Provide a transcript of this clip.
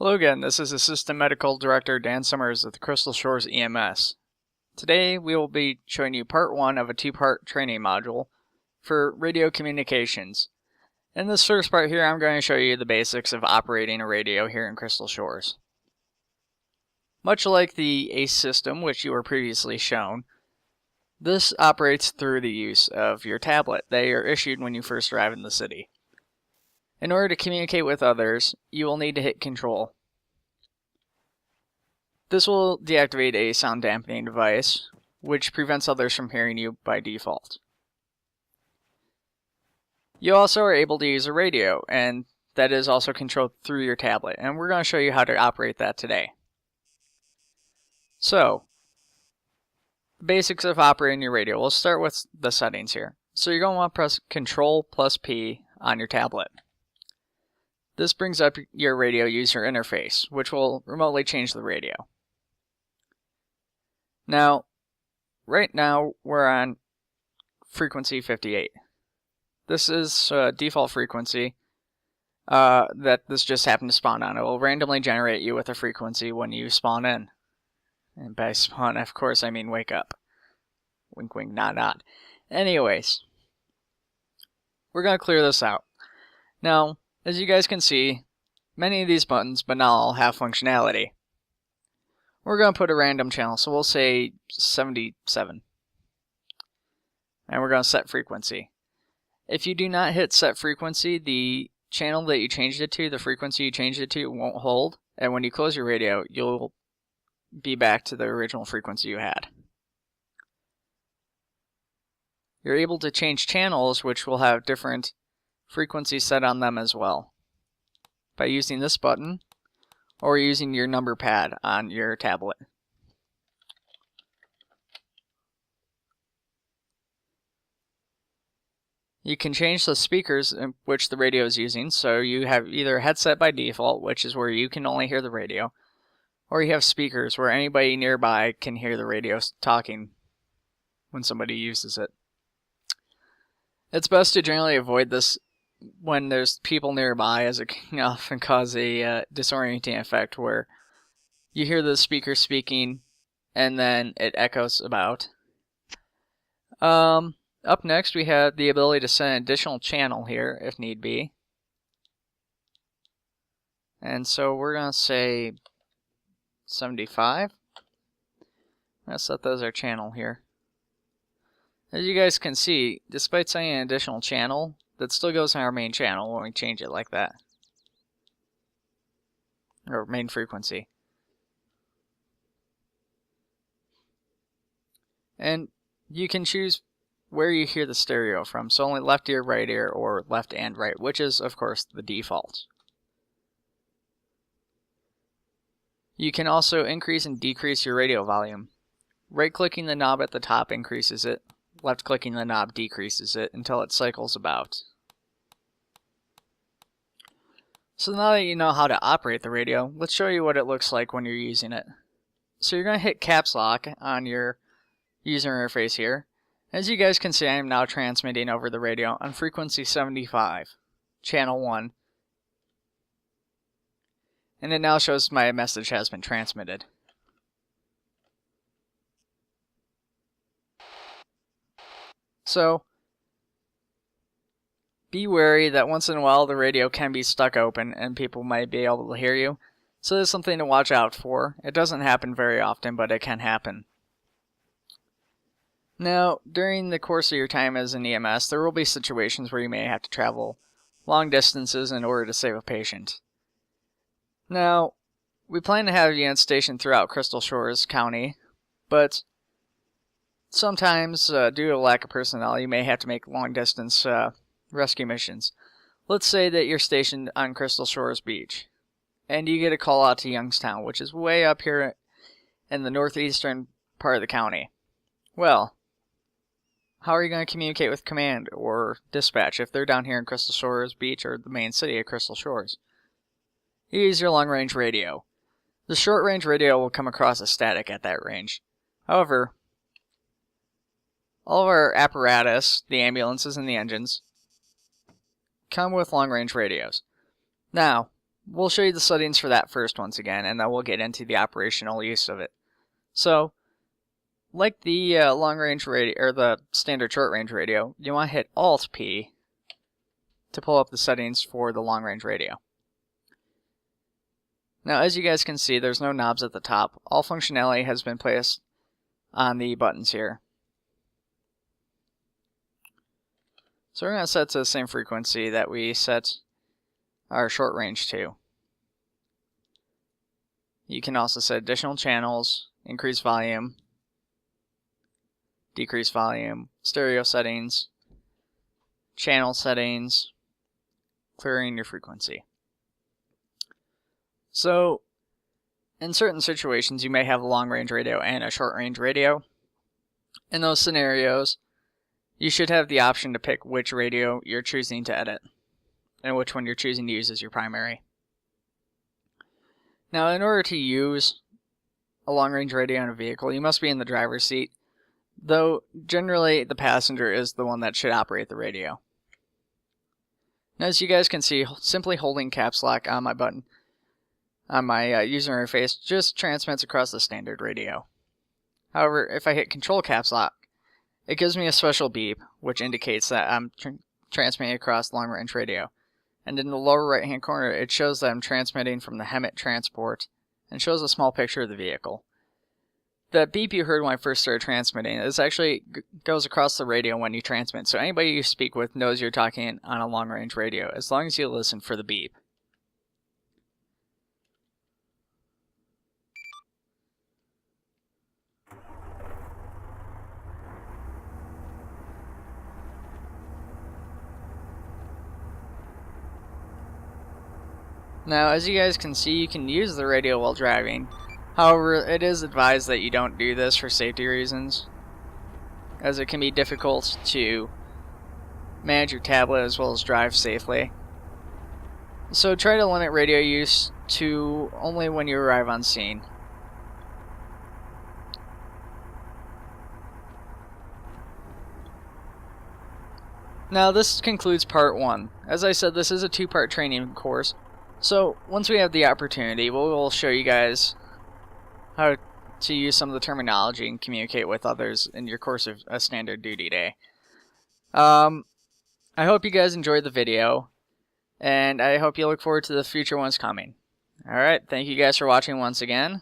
Hello again, this is Assistant Medical Director Dan Summers of the Crystal Shores EMS. Today we will be showing you part 1 of a 2-part training module for radio communications. In this first part here, I'm going to show you the basics of operating a radio here in Crystal Shores. Much like the ACE system, which you were previously shown, this operates through the use of your tablet. They are issued when you first arrive in the city. In order to communicate with others, you will need to hit Control. This will deactivate a sound dampening device, which prevents others from hearing you by default. You also are able to use a radio, and that is also controlled through your tablet, and we're going to show you how to operate that today. So, the basics of operating your radio. We'll start with the settings here. So you're going to want to press Control+P on your tablet. This brings up your radio user interface, which will remotely change the radio. Now, right now we're on frequency 58. This is a default frequency that this just happened to spawn on. It will randomly generate you with a frequency when you spawn in. And by spawn, of course, I mean wake up. Wink, wink, nod, nod. Anyways, we're going to clear this out. Now, as you guys can see, many of these buttons, but not all, have functionality. We're going to put a random channel, so we'll say 77. And we're going to set frequency. If you do not hit set frequency, the channel that you changed it to, the frequency you changed it to, won't hold. And when you close your radio, you'll be back to the original frequency you had. You're able to change channels, which will have different frequency set on them as well, by using this button or using your number pad on your tablet. You can change the speakers in which the radio is using, so you have either a headset by default, which is where you can only hear the radio, or you have speakers where anybody nearby can hear the radio talking when somebody uses it. It's best to generally avoid this when there's people nearby, as it can often cause a disorienting effect where you hear the speaker speaking and then it echoes about. Up next, we have the ability to set an additional channel here if need be. And so we're going to say 75. I'm going to set that as our channel here. As you guys can see, despite setting an additional channel, that still goes on our main channel when we change it like that. Or main frequency. And you can choose where you hear the stereo from, so only left ear, right ear, or left and right, which is, of course, the default. You can also increase and decrease your radio volume. Right-clicking the knob at the top increases it. Left-clicking the knob decreases it until it cycles about. So now that you know how to operate the radio, let's show you what it looks like when you're using it. So you're going to hit caps lock on your user interface here. As you guys can see, I am now transmitting over the radio on frequency 75, channel 1. And it now shows my message has been transmitted. So, be wary that once in a while the radio can be stuck open and people might be able to hear you. So there's something to watch out for. It doesn't happen very often, but it can happen. Now, during the course of your time as an EMS, there will be situations where you may have to travel long distances in order to save a patient. Now, we plan to have units stationed throughout Crystal Shores County, but sometimes, due to a lack of personnel, you may have to make long-distance rescue missions. Let's say that you're stationed on Crystal Shores Beach, and you get a call out to Youngstown, which is way up here in the northeastern part of the county. Well, how are you going to communicate with command or dispatch if they're down here in Crystal Shores Beach or the main city of Crystal Shores? You use your long-range radio. The short-range radio will come across as static at that range. However, all of our apparatus, the ambulances and the engines, come with long-range radios. Now, we'll show you the settings for that first once again, and then we'll get into the operational use of it. So, like the long-range radio, or the standard short-range radio, you want to hit Alt-P to pull up the settings for the long-range radio. Now, as you guys can see, there's no knobs at the top. All functionality has been placed on the buttons here. So we're going to set to the same frequency that we set our short range to. You can also set additional channels, increase volume, decrease volume, stereo settings, channel settings, clearing your frequency. So, in certain situations, you may have a long-range radio and a short-range radio. In those scenarios, you should have the option to pick which radio you're choosing to edit, and which one you're choosing to use as your primary. Now, in order to use a long-range radio in a vehicle, you must be in the driver's seat, though generally the passenger is the one that should operate the radio. Now, as you guys can see, simply holding caps lock on my button, on my user interface, just transmits across the standard radio. However, if I hit Control Caps Lock, it gives me a special beep, which indicates that I'm transmitting across long-range radio. And in the lower right-hand corner, it shows that I'm transmitting from the Hemet transport, and shows a small picture of the vehicle. The beep you heard when I first started transmitting is actually goes across the radio when you transmit, so anybody you speak with knows you're talking on a long-range radio, as long as you listen for the beep. Now, as you guys can see, you can use the radio while driving. However, it is advised that you don't do this for safety reasons, as it can be difficult to manage your tablet as well as drive safely. So try to limit radio use to only when you arrive on scene. Now, this concludes part 1. As I said, this is a 2-part training course. So, once we have the opportunity, we'll show you guys how to use some of the terminology and communicate with others in your course of a standard duty day. I hope you guys enjoyed the video, and I hope you look forward to the future ones coming. Alright, thank you guys for watching once again.